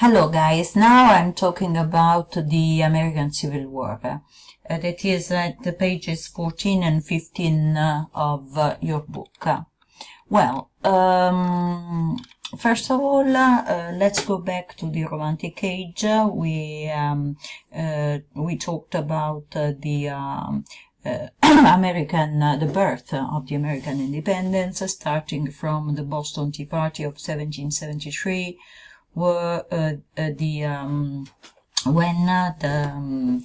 Hello guys, now I'm talking about the American Civil War. That is the pages 14 and 15 of your book. First of all, let's go back to the Romantic Age. We talked about the the birth of the American independence, starting from the Boston Tea Party of 1773, were when the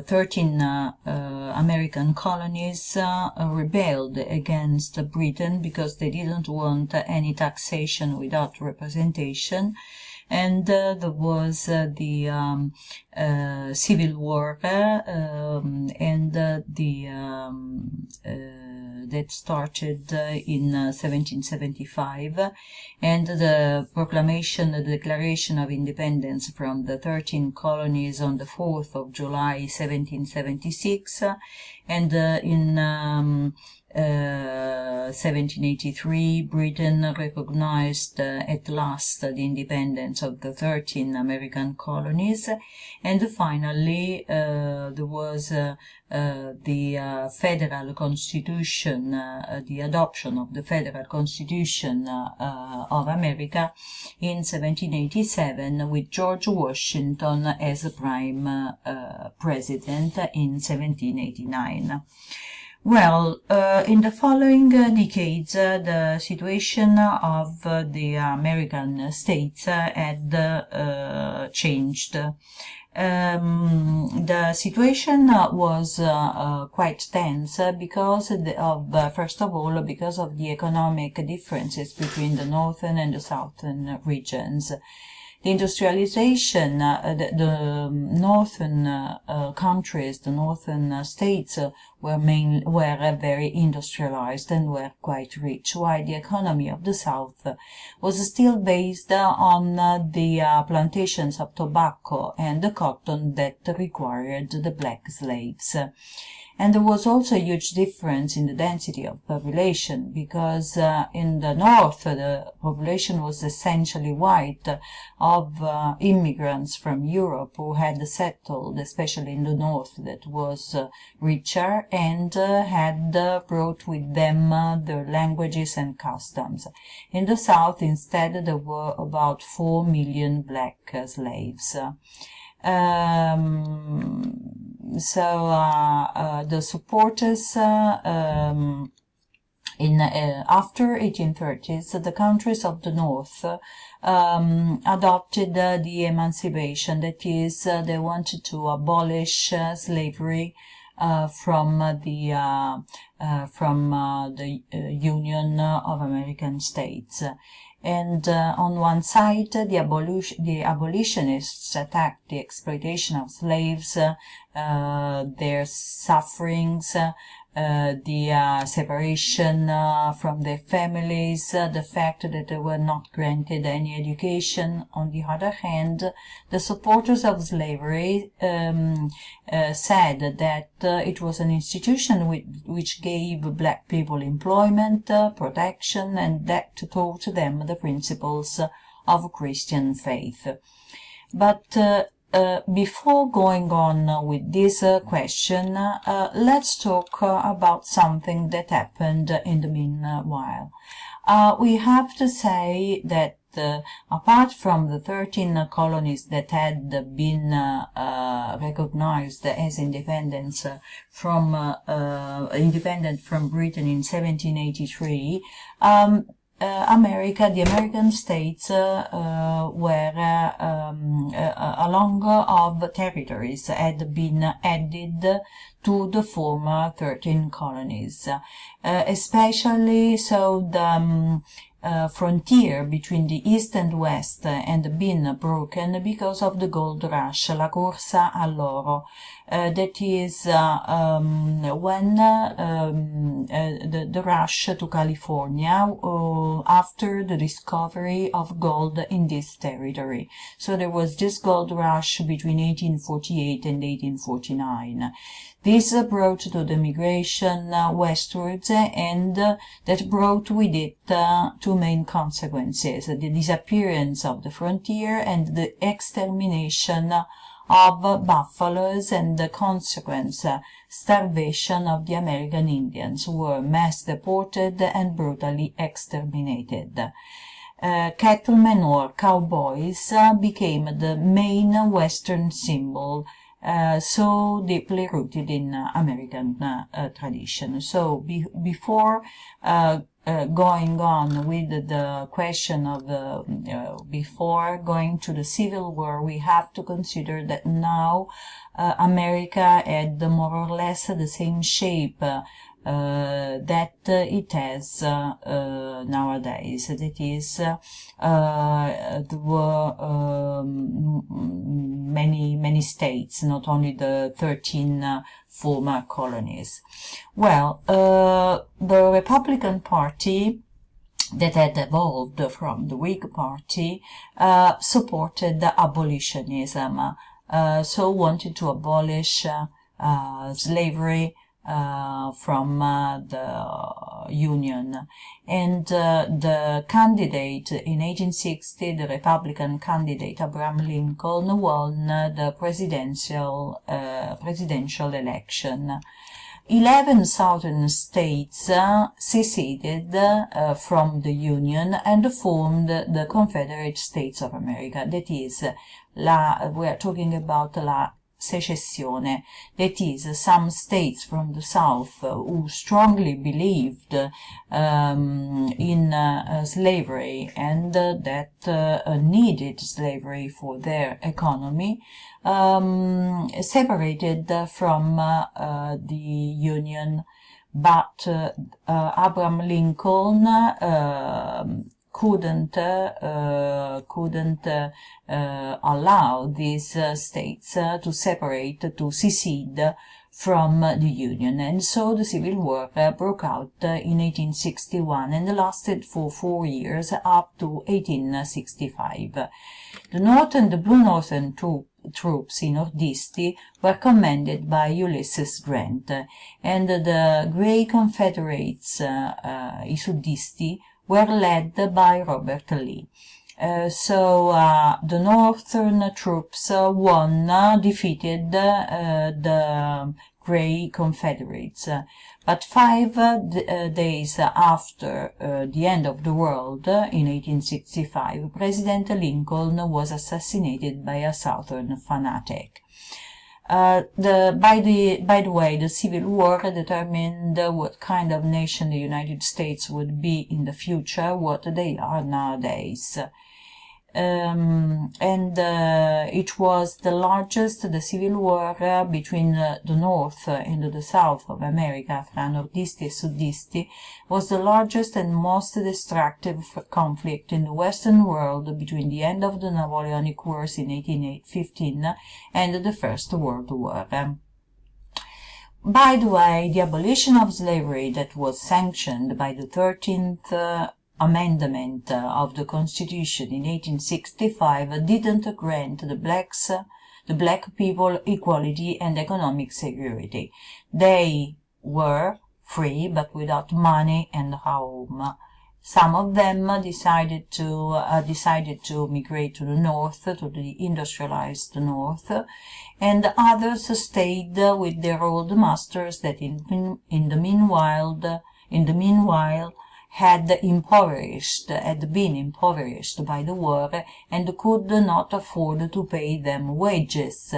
13 American colonies rebelled against Britain because they didn't want any taxation without representation, and there was the Civil War that started in 1775, and the proclamation, the Declaration of Independence from the 13 colonies on the 4th of July 1776, and in 1783 Britain recognized at last the independence of the 13 American colonies, and finally there was the federal constitution, the adoption of the federal constitution of America in 1787, with George Washington as prime president in 1789. Well, in the following decades, the situation of the American states had changed. The situation was quite tense because first of all, because of the economic differences between the northern and the southern regions. The industrialization, the northern countries, the northern states were very industrialized and were quite rich, while the economy of the south was still based on the plantations of tobacco and the cotton that required the black slaves. And there was also a huge difference in the density of population, because in the north the population was essentially white, of immigrants from Europe who had settled, especially in the north that was richer, and had brought with them their languages and customs. In the south, instead, there were about 4 million black slaves. The supporters after 1830s, the countries of the north adopted the emancipation. That is, they wanted to abolish slavery from the Union of American States. And on one side, the abolitionists attacked the exploitation of slaves, their sufferings, the separation from their families, the fact that they were not granted any education. On the other hand, the supporters of slavery said that it was an institution which gave black people employment, protection, and that taught them the principles of Christian faith. But before going on with this question, let's talk about something that happened in the meanwhile. We have to say that apart from the 13 colonies that had been recognized as independent from Britain in 1783, the American states were a long of territories had been added to the former 13 colonies, especially so the frontier between the east and west had been broken because of the gold rush, la corsa all'oro. That is when the rush to California after the discovery of gold in this territory. So there was this gold rush between 1848 and 1849. This brought to the migration westwards, and that brought with it to two main consequences: the disappearance of the frontier and the extermination of buffaloes, and the consequent starvation of the American Indians, who were mass deported and brutally exterminated. Cattlemen or cowboys became the main Western symbol, so deeply rooted in American tradition. So before going on with the question of before going to the Civil War, we have to consider that now America had more or less the same shape that it has nowadays. That is, there were many states, not only the 13 former colonies. Well, the Republican Party, that had evolved from the Whig Party, supported abolitionism, so wanted to abolish slavery from the Union. And the candidate in 1860, the Republican candidate Abraham Lincoln, won the presidential election. 11 southern states seceded from the Union and formed the Confederate States of America. That is, we are talking about la secessione. That is, some states from the South who strongly believed in slavery and that needed slavery for their economy, separated from the Union, but Abraham Lincoln couldn't allow these states to separate, to secede from the Union, and so the Civil War broke out in 1861 and lasted for 4 years up to 1865. The North and the Blue Northern troops, i nordisti, were commanded by Ulysses Grant, and the Grey Confederates, i suddisti, were led by Robert Lee. So the Northern troops defeated the Grey Confederates. But 5 days after the end of the world, in 1865, President Lincoln was assassinated by a Southern fanatic. By the way, the Civil War determined what kind of nation the United States would be in the future, what they are nowadays. It was the largest, the Civil War between the North and the South of America, fra nordisti e suddisti, was the largest and most destructive conflict in the Western world between the end of the Napoleonic Wars in 1815 and the First World War. By the way, the abolition of slavery that was sanctioned by the 13th Amendment of the Constitution in 1865 didn't grant the black people equality and economic security. They were free, but without money and home. Some of them decided to migrate to the north, to the industrialized north, and others stayed with their old masters that in the meanwhile had been impoverished by the war and could not afford to pay them wages.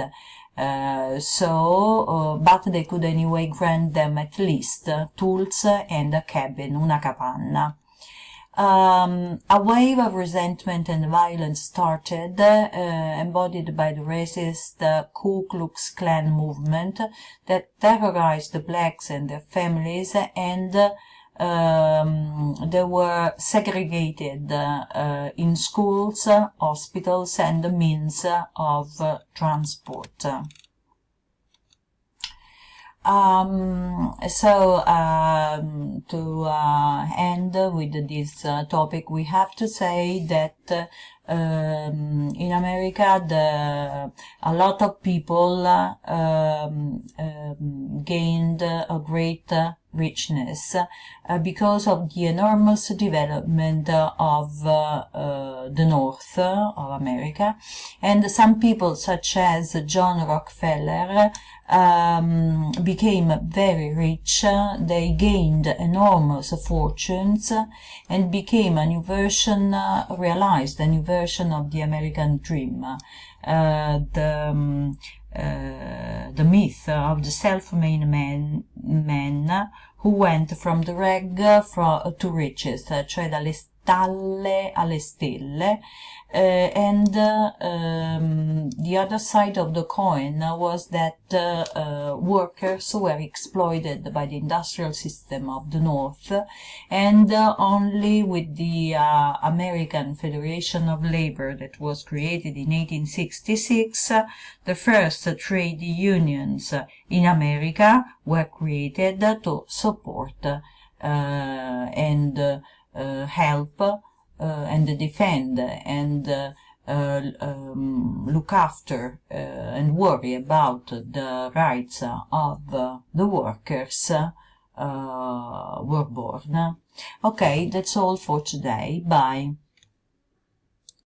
But they could anyway grant them at least tools and a cabin, una capanna. A wave of resentment and violence started, embodied by the racist Ku Klux Klan movement that terrorized the blacks and their families, and they were segregated in schools, hospitals, and the means of transport. To end with this topic, we have to say that in America a lot of people gained a great richness because of the enormous development of the North of America, and some people such as John Rockefeller became very rich. They gained enormous fortunes and became a new version, realized a new version of the American dream. The myth of the self-made man who went from the rag to riches, cioè dalle stalle alle stelle, and the other side of the coin was that workers were exploited by the industrial system of the North, and only with the American Federation of Labor that was created in 1866, the first trade unions in America were created to support and help and defend and look after and worry about the rights of the workers were born. Okay, that's all for today. Bye.